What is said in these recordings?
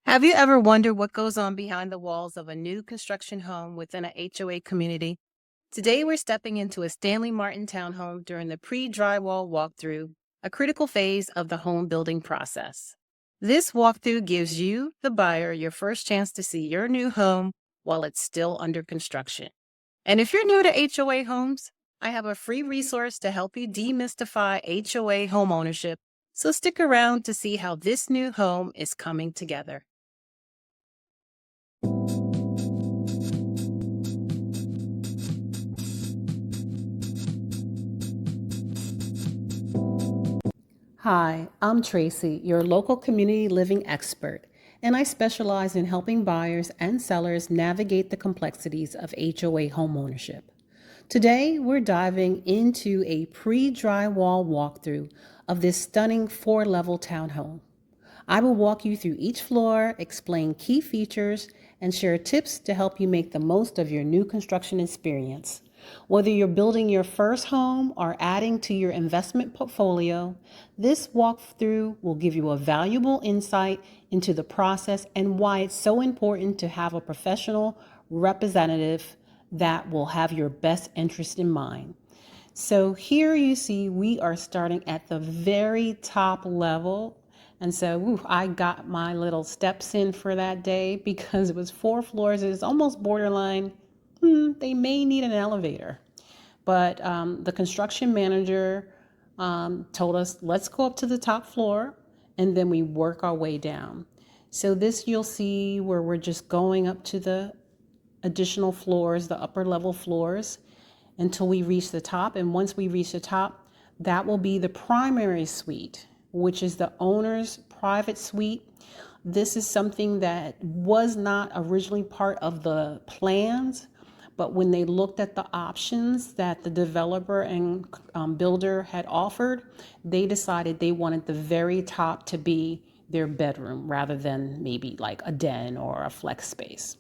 Have you ever wondered what goes on behind the walls of a new construction home within a HOA community? Today, we're stepping into a Stanley Martin townhome during the pre-drywall walkthrough, a critical phase of the home building process. This walkthrough gives you, the buyer, your first chance to see your new home while it's still under construction. And if you're new to HOA homes, I have a free resource to help you demystify HOA homeownership. So stick around to see how this new home is coming together. Hi, I'm Tracy, your local community living expert, and I specialize in helping buyers and sellers navigate the complexities of HOA homeownership. Today, we're diving into a pre-drywall walkthrough of this stunning four-level townhome. I will walk you through each floor, explain key features, and share tips to help you make the most of your new construction experience. Whether you're building your first home or adding to your investment portfolio, this walkthrough will give you a valuable insight into the process and why it's so important to have a professional representative that will have your best interest in mind. So here you see we are starting at the very top level. And so I got my little steps in for that day because it was 4 floors. It's almost borderline. They may need an elevator. But the construction manager told us, let's go up to the top floor and then we work our way down. So this you'll see where we're just going up to the additional floors, the upper level floors, until we reach the top. And once we reach the top, that will be the primary suite, which is the owner's private suite. This is something that was not originally part of the plans, but when they looked at the options that the developer and builder had offered, they decided they wanted the very top to be their bedroom rather than maybe like a den or a flex space.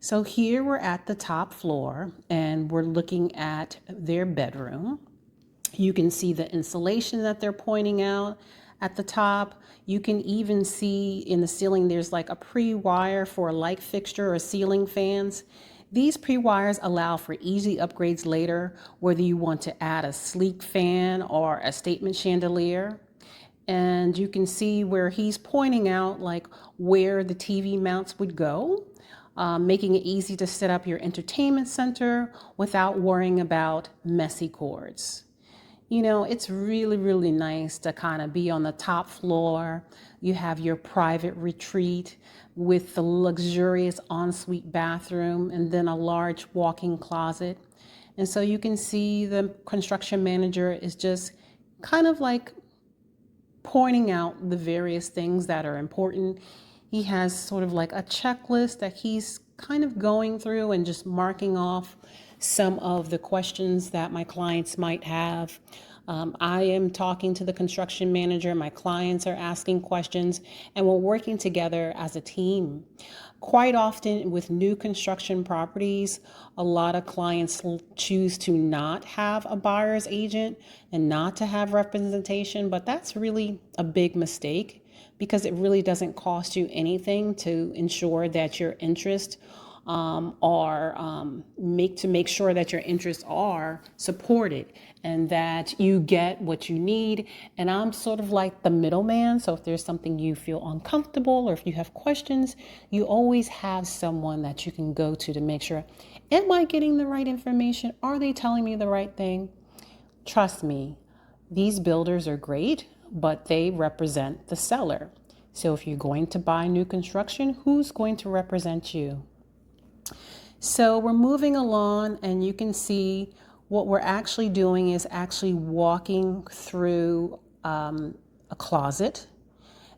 So here we're at the top floor and we're looking at their bedroom. You can see the insulation that they're pointing out at the top. You can even see in the ceiling there's like a pre-wire for a light fixture or ceiling fans. These pre-wires allow for easy upgrades later, whether you want to add a sleek fan or a statement chandelier. And you can see where he's pointing out like where the TV mounts would go. Making it easy to set up your entertainment center without worrying about messy cords. You know, it's really, really nice to kind of be on the top floor. You have your private retreat with the luxurious ensuite bathroom and then a large walk-in closet. And so you can see the construction manager is just kind of like pointing out the various things that are important. He has sort of like a checklist that he's kind of going through and just marking off some of the questions that my clients might have. I am talking to the construction manager, my clients are asking questions, and we're working together as a team. Quite often with new construction properties, a lot of clients choose to not have a buyer's agent and not to have representation, but that's really a big mistake because it really doesn't cost you anything to ensure that your interests make sure that your interests are supported and that you get what you need. And I'm sort of like the middleman. So if there's something you feel uncomfortable or if you have questions, you always have someone that you can go to make sure, am I getting the right information? Are they telling me the right thing? Trust me, these builders are great, but they represent the seller. So if you're going to buy new construction, who's going to represent you? So we're moving along and you can see what we're actually doing is actually walking through a closet,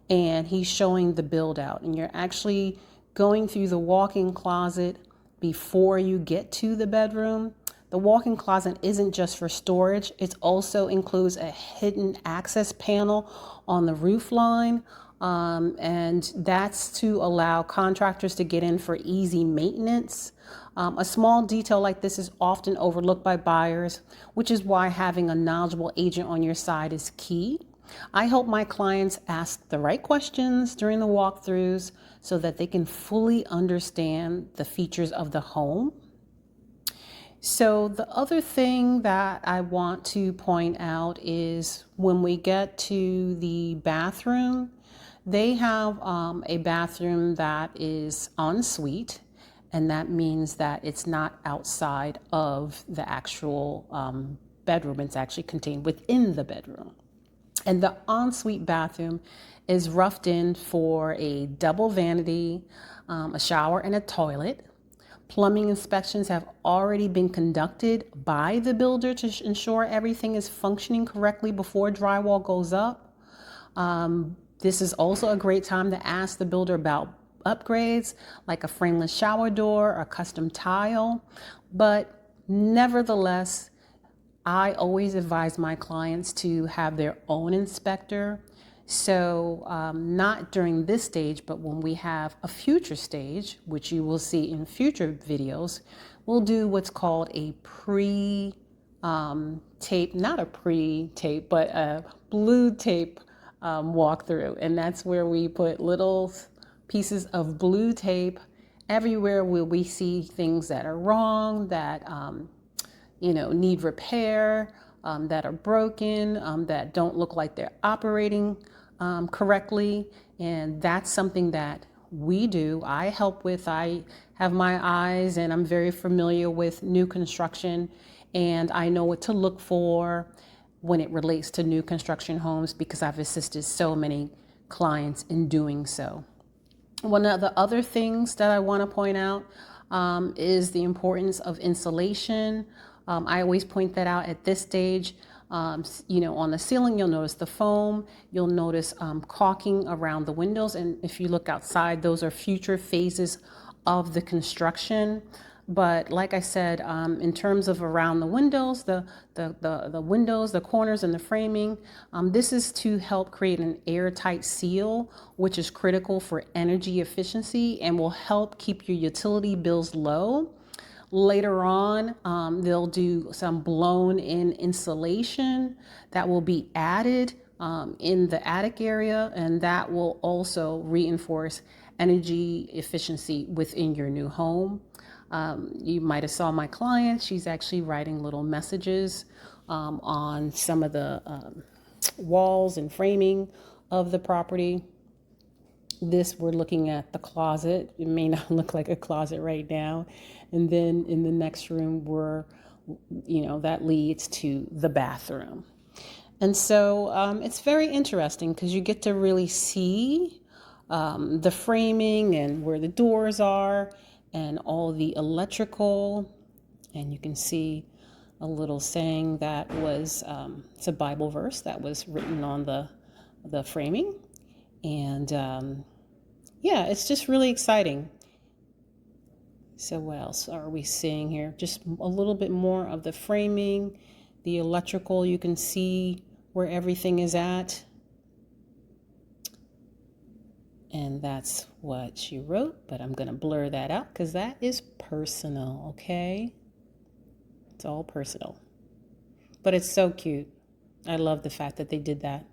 and he's showing the build out, and you're actually going through the walk-in closet before you get to the bedroom. The walk-in closet isn't just for storage. It also includes a hidden access panel on the roof line. And that's to allow contractors to get in for easy maintenance. A small detail like this is often overlooked by buyers, which is why having a knowledgeable agent on your side is key. I help my clients ask the right questions during the walkthroughs so that they can fully understand the features of the home. So the other thing that I want to point out is when we get to the bathroom, they have a bathroom that is en suite, and that means that it's not outside of the actual bedroom. It's actually contained within the bedroom. And the ensuite bathroom is roughed in for a double vanity, a shower, and a toilet. Plumbing inspections have already been conducted by the builder to ensure everything is functioning correctly before drywall goes up. This is also a great time to ask the builder about upgrades like a frameless shower door or custom tile. But nevertheless, I always advise my clients to have their own inspector. So not during this stage, but when we have a future stage, which you will see in future videos, we'll do what's called a pre-tape, not a pre-tape, but a blue tape walkthrough. And that's where we put little pieces of blue tape everywhere where we see things that are wrong, that need repair, that are broken, that don't look like they're operating correctly. And that's something that we do. I help with, I have my eyes and I'm very familiar with new construction, and I know what to look for when it relates to new construction homes because I've assisted so many clients in doing so. One of the other things that I want to point out is the importance of insulation. I always point that out at this stage. On the ceiling, you'll notice the foam, you'll notice caulking around the windows. And if you look outside, those are future phases of the construction. But like I said, in terms of around the windows, the windows, the corners, and the framing, this is to help create an airtight seal, which is critical for energy efficiency and will help keep your utility bills low. Later on, they'll do some blown-in insulation that will be added in the attic area, and that will also reinforce energy efficiency within your new home. You might have saw my client. She's actually writing little messages on some of the walls and framing of the property. This, we're looking at the closet. It may not look like a closet right now. And then in the next room, that leads to the bathroom. And so it's very interesting because you get to really see the framing and where the doors are and all the electrical. And you can see a little saying that was, it's a Bible verse that was written on the framing. And it's just really exciting. So what else are we seeing here? Just a little bit more of the framing, the electrical. You can see where everything is at. And that's what she wrote, but I'm going to blur that out because that is personal, okay? It's all personal. But it's so cute. I love the fact that they did that.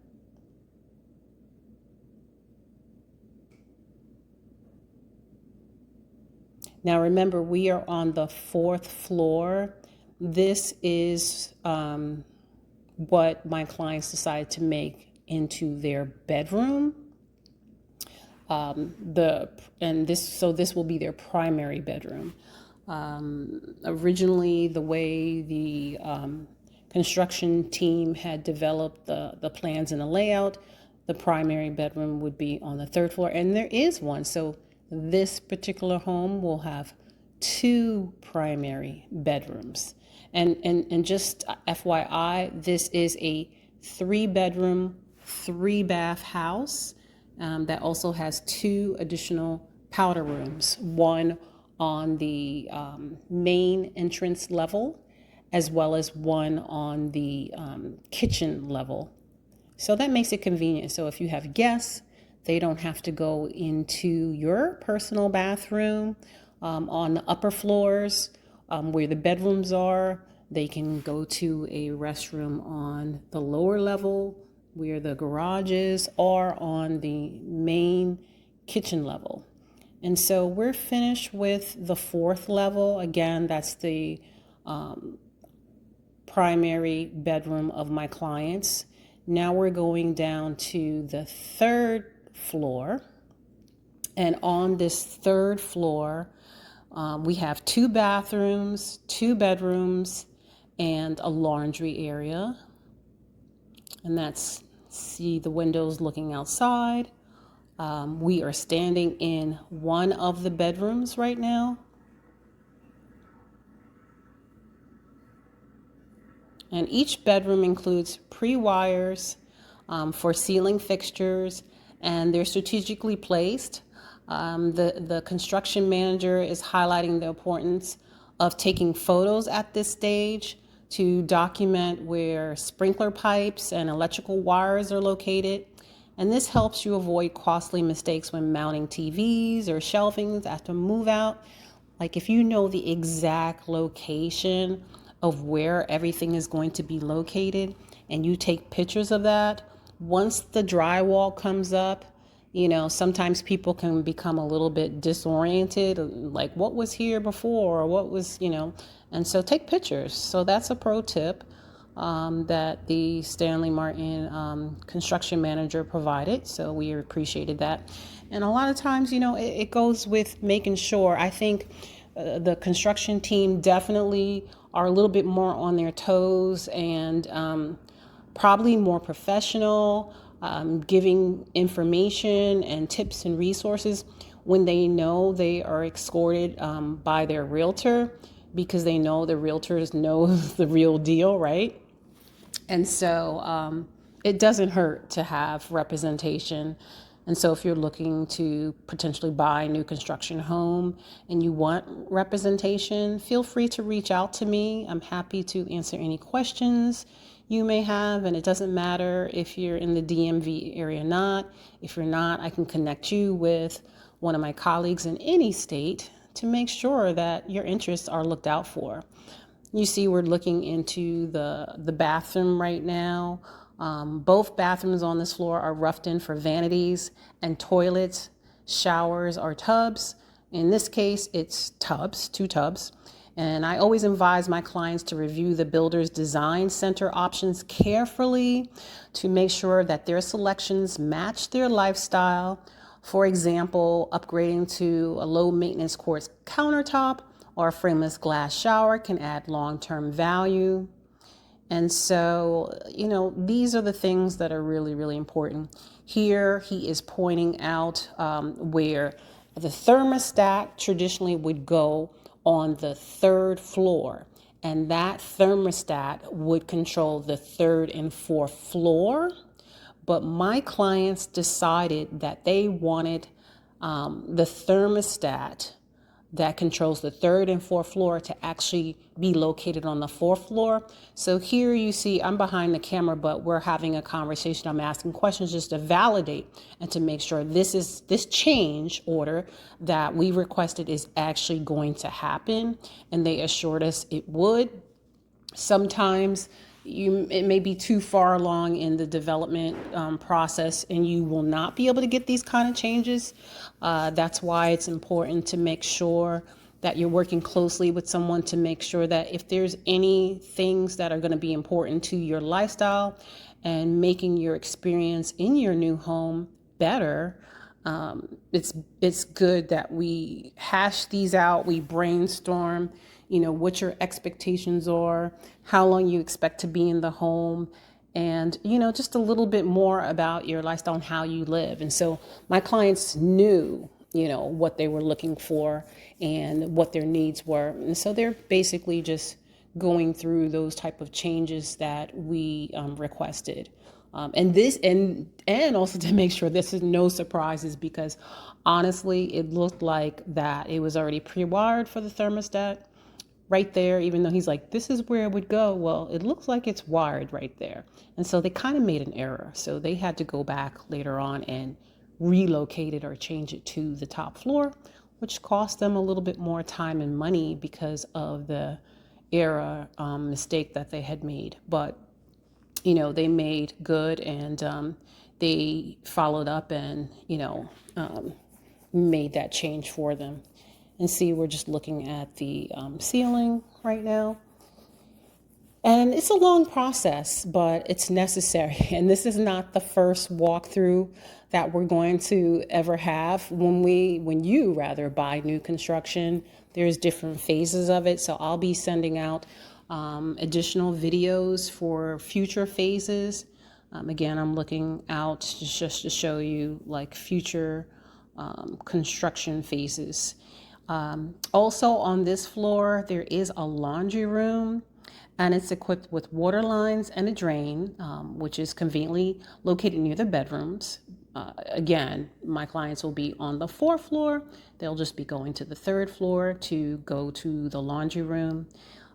Now remember, we are on the 4th floor. This is what my clients decided to make into their bedroom. This will be their primary bedroom. Originally, the way the construction team had developed the plans and the layout, the primary bedroom would be on the 3rd floor, and there is one. So this particular home will have 2 primary bedrooms. And just FYI, this is a 3-bedroom, 3-bath house that also has 2 additional powder rooms, one on the main entrance level, as well as one on the kitchen level. So that makes it convenient. So if you have guests, they don't have to go into your personal bathroom on the upper floors where the bedrooms are. They can go to a restroom on the lower level where the garages are on the main kitchen level. And so we're finished with the fourth level. Again, that's the primary bedroom of my clients. Now we're going down to the third floor. And on this third floor, we have 2 bathrooms, 2 bedrooms, and a laundry area. And that's, see the windows looking outside. We are standing in one of the bedrooms right now. And each bedroom includes pre-wires for ceiling fixtures, and they're strategically placed. The construction manager is highlighting the importance of taking photos at this stage to document where sprinkler pipes and electrical wires are located. And this helps you avoid costly mistakes when mounting TVs or shelvings after move out. Like if you know the exact location of where everything is going to be located and you take pictures of that, once the drywall comes up, sometimes people can become a little bit disoriented, like what was here before or what was, and so take pictures. So that's a pro tip that the Stanley Martin construction manager provided. So we appreciated that. And a lot of times, it goes with making sure, I think the construction team definitely are a little bit more on their toes and probably more professional, giving information and tips and resources when they know they are escorted by their realtor, because they know the realtors know the real deal, right? And so it doesn't hurt to have representation. And so if you're looking to potentially buy a new construction home and you want representation, feel free to reach out to me. I'm happy to answer any questions you may have. And it doesn't matter if you're in the DMV area or not. If you're not, I can connect you with one of my colleagues in any state to make sure that your interests are looked out for. You see, we're looking into the bathroom right now. Both bathrooms on this floor are roughed in for vanities and toilets. Showers are tubs. In this case, it's tubs, 2 tubs. And I always advise my clients to review the builder's design center options carefully to make sure that their selections match their lifestyle. For example, upgrading to a low maintenance quartz countertop or a frameless glass shower can add long-term value. And so, these are the things that are really, really important. Here, he is pointing out where the thermostat traditionally would go on the 3rd floor. And that thermostat would control the 3rd and 4th floor. But my clients decided that they wanted the thermostat that controls the 3rd and 4th floor to actually be located on the 4th floor. So here you see I'm behind the camera, but we're having a conversation. I'm asking questions just to validate and to make sure this change order that we requested is actually going to happen. And they assured us it would. Sometimes it may be too far along in the development process and you will not be able to get these kind of changes. That's why it's important to make sure that you're working closely with someone to make sure that if there's any things that are going to be important to your lifestyle and making your experience in your new home better, it's good that we hash these out, we brainstorm, what your expectations are, how long you expect to be in the home, and, just a little bit more about your lifestyle and how you live. And so my clients knew, what they were looking for and what their needs were. And so they're basically just going through those type of changes that we requested. And also to make sure this is no surprises, because honestly, it looked like that it was already pre-wired for the thermostat right there, even though he's like, this is where it would go. Well, it looks like it's wired right there. And so they kind of made an error. So they had to go back later on and relocate it or change it to the top floor, which cost them a little bit more time and money because of the error mistake that they had made. But they made good, and they followed up and, made that change for them. And see, we're just looking at the ceiling right now. And it's a long process, but it's necessary. And this is not the first walkthrough that we're going to ever have. When you buy new construction, there's different phases of it. So I'll be sending out additional videos for future phases. Again, I'm looking out just to show you like future construction phases. Also on this floor, there is a laundry room, and it's equipped with water lines and a drain, which is conveniently located near the bedrooms. Again, my clients will be on the 4th floor. They'll just be going to the 3rd floor to go to the laundry room.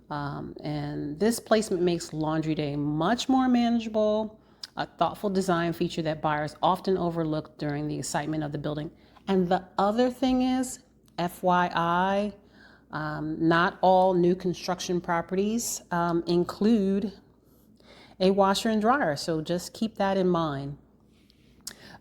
And this placement makes laundry day much more manageable, a thoughtful design feature that buyers often overlook during the excitement of the building. And the other thing is, FYI, not all new construction properties include a washer and dryer, so just keep that in mind.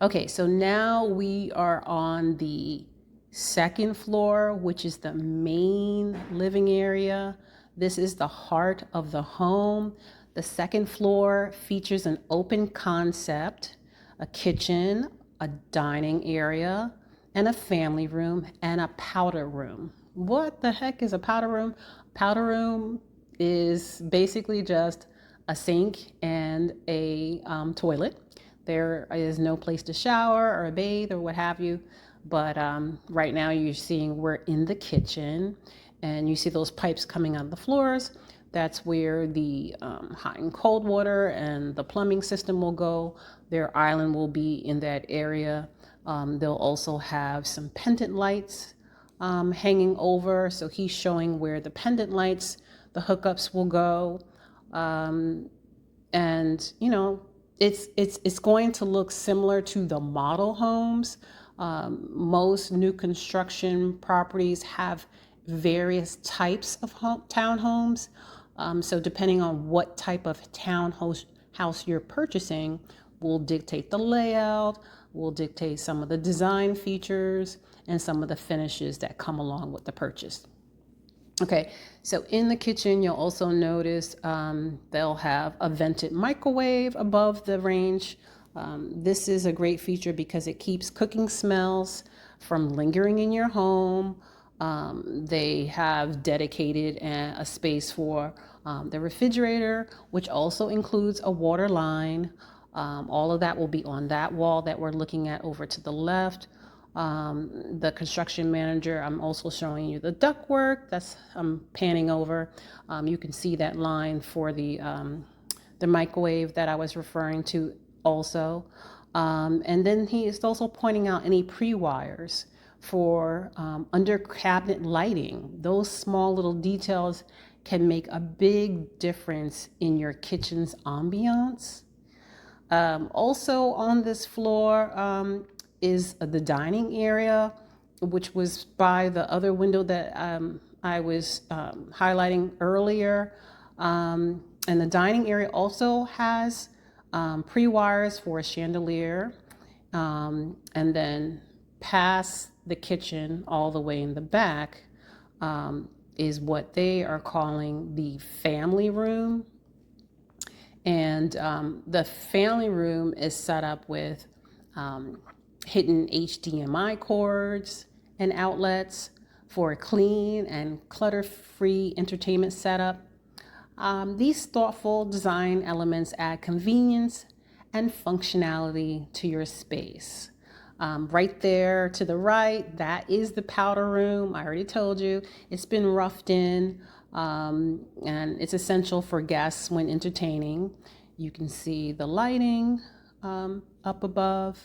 Okay, so now we are on the 2nd floor, which is the main living area. This is the heart of the home. The 2nd floor features an open concept, a kitchen, a dining area, and a family room, and a powder room. What the heck is a powder room? Powder room is basically just a sink and a toilet. There is no place to shower or bathe or what have you. But right now you're seeing we're in the kitchen, and you see those pipes coming out of the floors. That's where the hot and cold water and the plumbing system will go. Their island will be in that area. They'll also have some pendant lights hanging over. So he's showing where the pendant lights, the hookups will go. And it's going to look similar to the model homes. Most new construction properties have various types of townhomes. So depending on what type of townhouse you're purchasing will dictate the layout, will dictate some of the design features and some of the finishes that come along with the purchase. Okay, so in the kitchen, you'll also notice they'll have a vented microwave above the range. This is a great feature because it keeps cooking smells from lingering in your home. They have dedicated a space for the refrigerator, which also includes a water line. All of that will be on that wall that we're looking at over to the left. The construction manager, I'm also showing you the ductwork. I'm panning over. You can see that line for the microwave that I was referring to also. And then he is also pointing out any pre-wires for under cabinet lighting. Those small little details can make a big difference in your kitchen's ambiance. Also on this floor is the dining area, which was by the other window that I was highlighting earlier. And the dining area also has pre-wires for a chandelier. And then past the kitchen, all the way in the back, is what they are calling the family room. And the family room is set up with hidden HDMI cords and outlets for a clean and clutter-free entertainment setup. These thoughtful design elements add convenience and functionality to your space. Right there to the right, that is the powder room. I already told you it's been roughed in, and it's essential for guests when entertaining. You can see the lighting up above,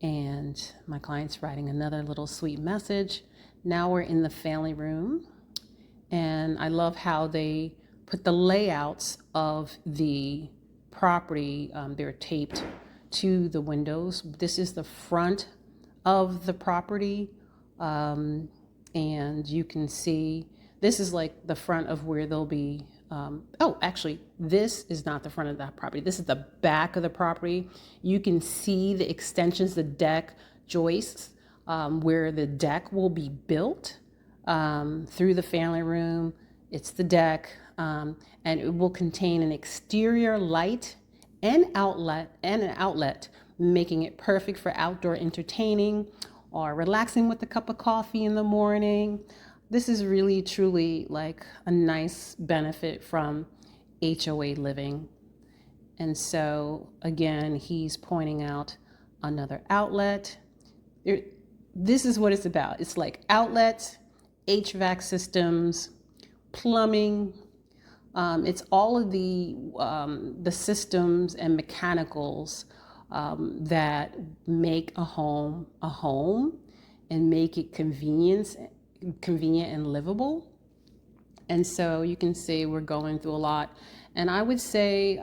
and my client's writing another little sweet message. Now we're in the family room, and I love how they put the layouts of the property. They're taped to the windows. This is the front of the property, and you can see this is like the front of where they'll be oh, actually, this is not the front of that property. This is the back of the property. You can see the extensions, the deck joists, where the deck will be built through the family room. It's the deck, and it will contain an exterior light and an outlet, making it perfect for outdoor entertaining or relaxing with a cup of coffee in the morning. This is really truly like a nice benefit from HOA living. And so again, he's pointing out another outlet. This is what it's about. It's like outlets, HVAC systems, plumbing. It's all of the systems and mechanicals that make a home and make it convenient and livable. And so you can see we're going through a lot. And I would say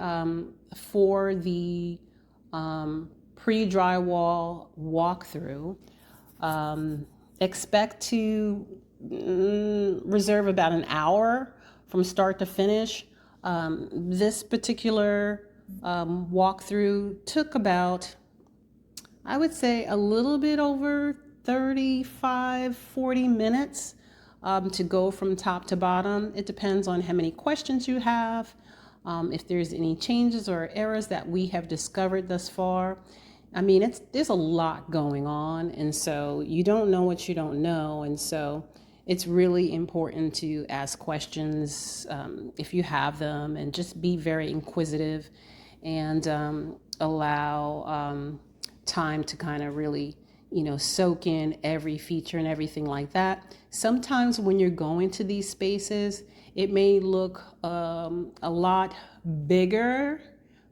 for the pre-drywall walkthrough, expect to reserve about an hour from start to finish. This particular walkthrough took about, I would say, a little bit over 35-40 minutes to go from top to bottom. It depends on how many questions you have, if there's any changes or errors that we have discovered thus far. I mean, there's a lot going on, and so you don't know what you don't know, and so it's really important to ask questions if you have them, and just be very inquisitive and allow time to kind of really, soak in every feature and everything like that. Sometimes when you're going to these spaces, it may look a lot bigger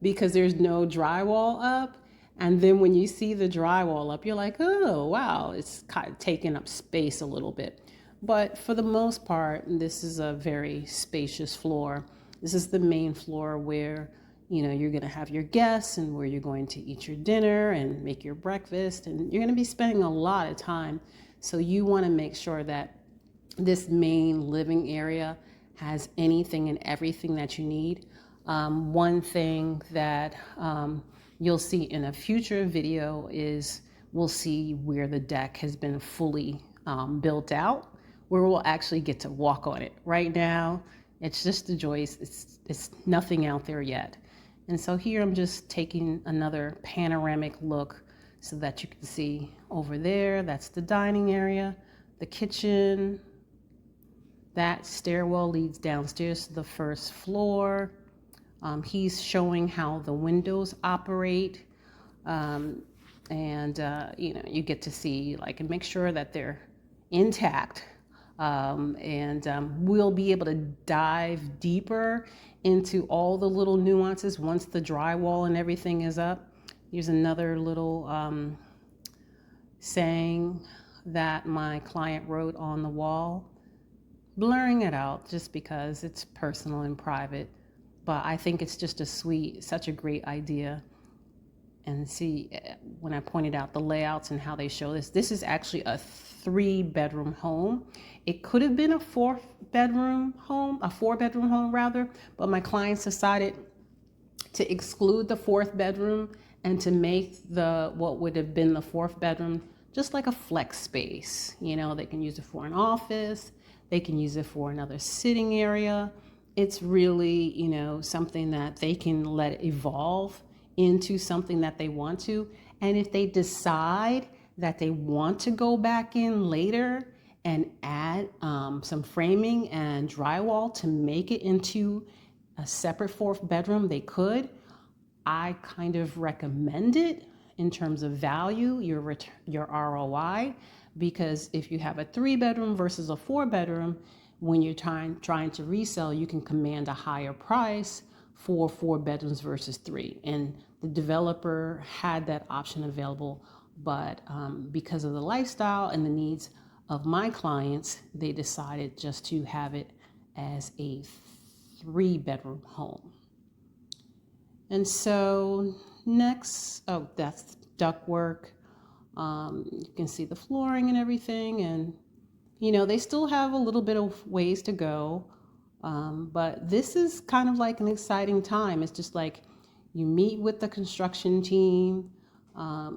because there's no drywall up. And then when you see the drywall up, you're like, oh, wow, it's kind of taking up space a little bit. But for the most part, this is a very spacious floor. This is the main floor where, you're going to have your guests and where you're going to eat your dinner and make your breakfast. And you're going to be spending a lot of time. So you want to make sure that this main living area has anything and everything that you need. One thing that you'll see in a future video is we'll see where the deck has been fully built out, where we'll actually get to walk on it. Right now, it's just the joist. It's nothing out there yet. And so here I'm just taking another panoramic look so that you can see over there. That's the dining area, the kitchen. That stairwell leads downstairs to the first floor. He's showing how the windows operate. You get to see, and make sure that they're intact. We'll be able to dive deeper into all the little nuances once the drywall and everything is up. Here's another little saying that my client wrote on the wall, blurring it out just because it's personal and private. But I think it's just such a great idea. And see, when I pointed out the layouts and how they show this is actually a 3-bedroom home. It could have been a 4-bedroom home rather, but my clients decided to exclude the 4th bedroom and to make what would have been the 4th bedroom just like a flex space. They can use it for an office, they can use it for another sitting area. It's really, something that they can let evolve into something that they want to. And if they decide that they want to go back in later and add some framing and drywall to make it into a separate 4th bedroom, they could. I kind of recommend it in terms of value, your ROI, because if you have a 3-bedroom versus a 4-bedroom, when you're trying to resell, you can command a higher price for 4 bedrooms versus 3. And the developer had that option available, but because of the lifestyle and the needs of my clients, they decided just to have it as a 3-bedroom home. And so next, that's ductwork. You can see the flooring and everything, and they still have a little bit of ways to go. But this is kind of like an exciting time. It's just like you meet with the construction team,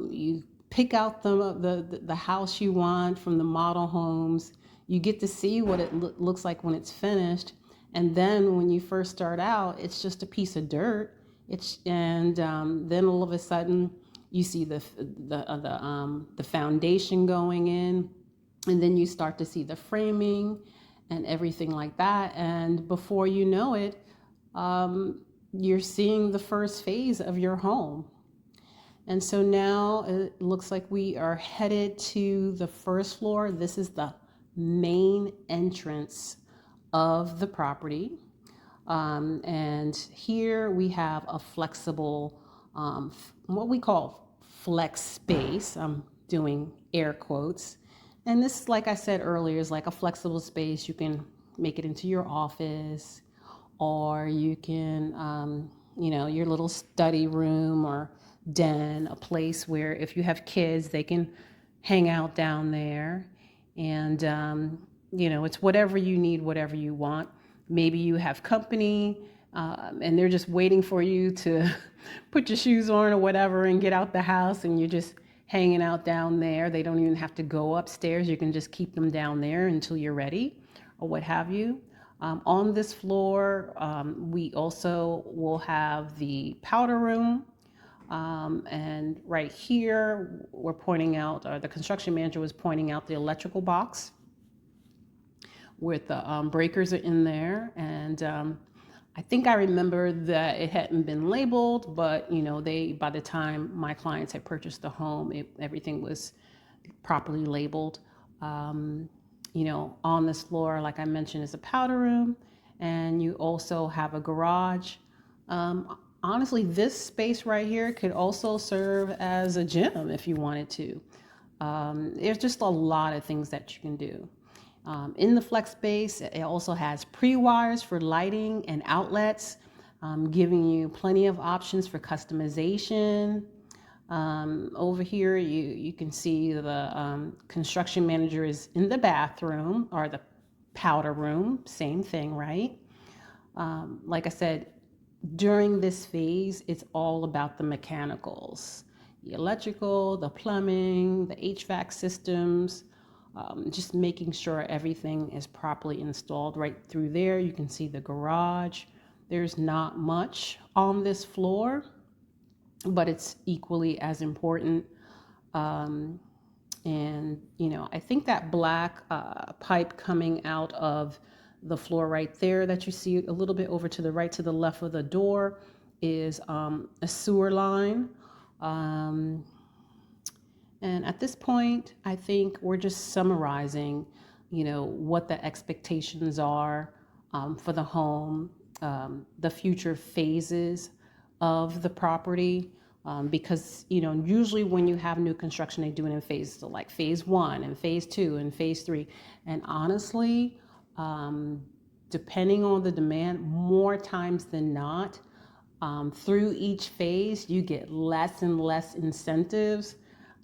you pick out the house you want from the model homes. You get to see what it looks like when it's finished. And then when you first start out, it's just a piece of dirt. Then all of a sudden you see the foundation going in, and then you start to see the framing and everything like that. And before you know it, you're seeing the first phase of your home. And so now it looks like we are headed to the first floor. This is the main entrance of the property. And here we have a flexible, what we call flex space. I'm doing air quotes. And this, like I said earlier, is like a flexible space. You can make it into your office, or you can, your little study room or den, a place where if you have kids, they can hang out down there. And, it's whatever you need, whatever you want. Maybe you have company, and they're just waiting for you to put your shoes on or whatever and get out the house, and you're just hanging out down there. They don't even have to go upstairs. You can just keep them down there until you're ready or what have you. On this floor, we also will have the powder room. And right here, we're pointing out, or the construction manager was pointing out the electrical box with the breakers are in there. And I think I remember that it hadn't been labeled, but by the time my clients had purchased the home, everything was properly labeled. On this floor, like I mentioned, is a powder room, and you also have a garage. Honestly, this space right here could also serve as a gym if you wanted to. There's just a lot of things that you can do. In the flex space, it also has pre-wires for lighting and outlets, giving you plenty of options for customization. Over here, you can see the construction manager is in the bathroom, or the powder room, same thing, right? Like I said, during this phase, it's all about the mechanicals, the electrical, the plumbing, the HVAC systems, just making sure everything is properly installed. Right through there, you can see the garage. There's not much on this floor, but it's equally as important. I think that black pipe coming out of the floor right there that you see a little bit over to the right, to the left of the door, is a sewer line. And at this point, I think we're just summarizing, what the expectations are for the home, the future phases of the property. Because, usually when you have new construction, they do it in phases, so like phase 1 and phase 2 and phase 3. And honestly, depending on the demand, more times than not, through each phase, you get less and less incentives,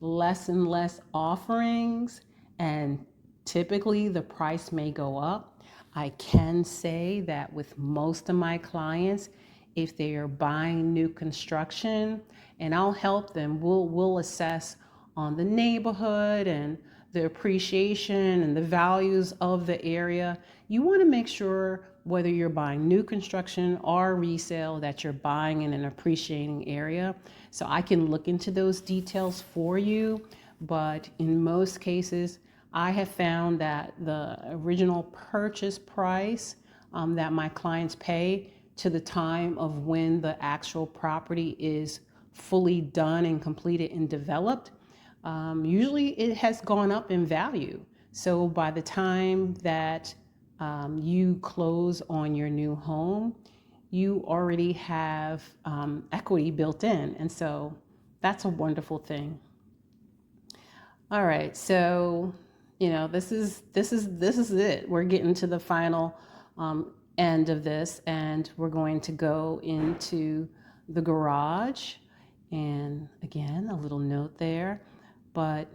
less and less offerings, and typically the price may go up. I can say that with most of my clients, if they are buying new construction, and I'll help them, we'll assess on the neighborhood and the appreciation and the values of the area. You want to make sure whether you're buying new construction or resale that you're buying in an appreciating area. So I can look into those details for you, but in most cases, I have found that the original purchase price that my clients pay to the time of when the actual property is fully done and completed and developed, usually it has gone up in value. So by the time that you close on your new home, you already have equity built in. And so that's a wonderful thing. All right, so this is it. We're getting to the final end of this, and we're going to go into the garage. And again, a little note there. But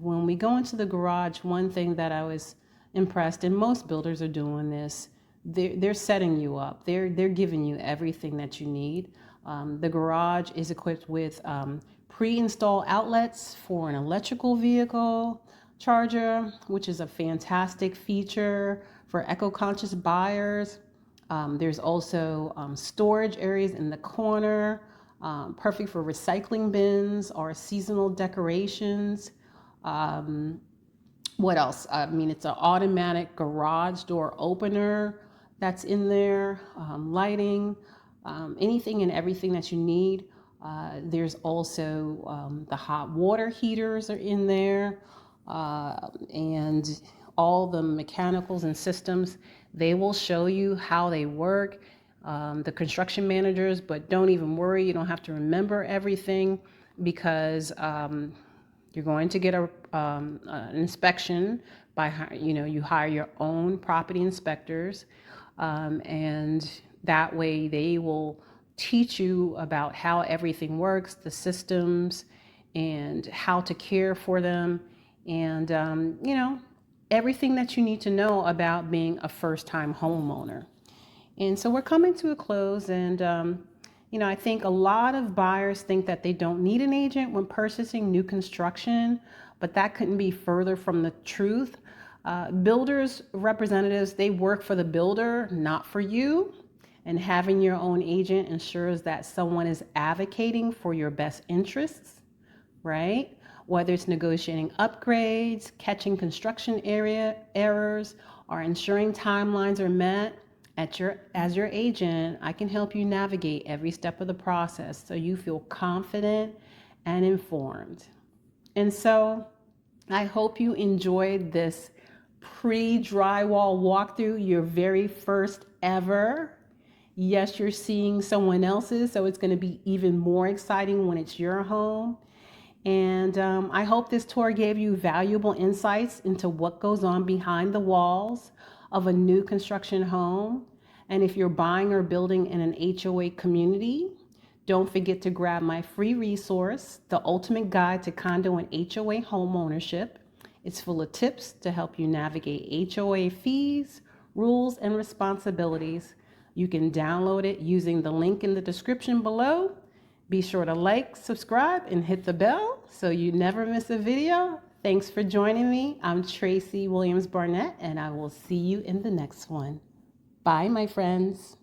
when we go into the garage, one thing that I was impressed, and most builders are doing this, they're setting you up. They're giving you everything that you need. The garage is equipped with pre-installed outlets for an electrical vehicle charger, which is a fantastic feature for eco-conscious buyers. There's also storage areas in the corner, perfect for recycling bins or seasonal decorations. What else? I mean, it's an automatic garage door opener that's in there, lighting, anything and everything that you need. There's also the hot water heaters are in there, and all the mechanicals and systems. They will show you how they work, the construction managers, but don't even worry, you don't have to remember everything because you're going to get an inspection by, you hire your own property inspectors, and that way they will teach you about how everything works, the systems, and how to care for them, and everything that you need to know about being a first-time homeowner. And so we're coming to a close, and I think a lot of buyers think that they don't need an agent when purchasing new construction, but that couldn't be further from the truth. Builders representatives, they work for the builder, not for you. And having your own agent ensures that someone is advocating for your best interests, right? Whether it's negotiating upgrades, catching construction area errors, or ensuring timelines are met. As your agent, I can help you navigate every step of the process so you feel confident and informed. And so I hope you enjoyed this pre-drywall walkthrough, your very first ever. Yes, you're seeing someone else's, so it's going to be even more exciting when it's your home. And I hope this tour gave you valuable insights into what goes on behind the walls of a new construction home. And if you're buying or building in an HOA community, don't forget to grab my free resource, The Ultimate Guide to Condo and HOA Homeownership. It's full of tips to help you navigate HOA fees, rules, and responsibilities. You can download it using the link in the description below. Be sure to like, subscribe, and hit the bell so you never miss a video. Thanks for joining me. I'm Tracy Williams Barnett, and I will see you in the next one. Bye, my friends.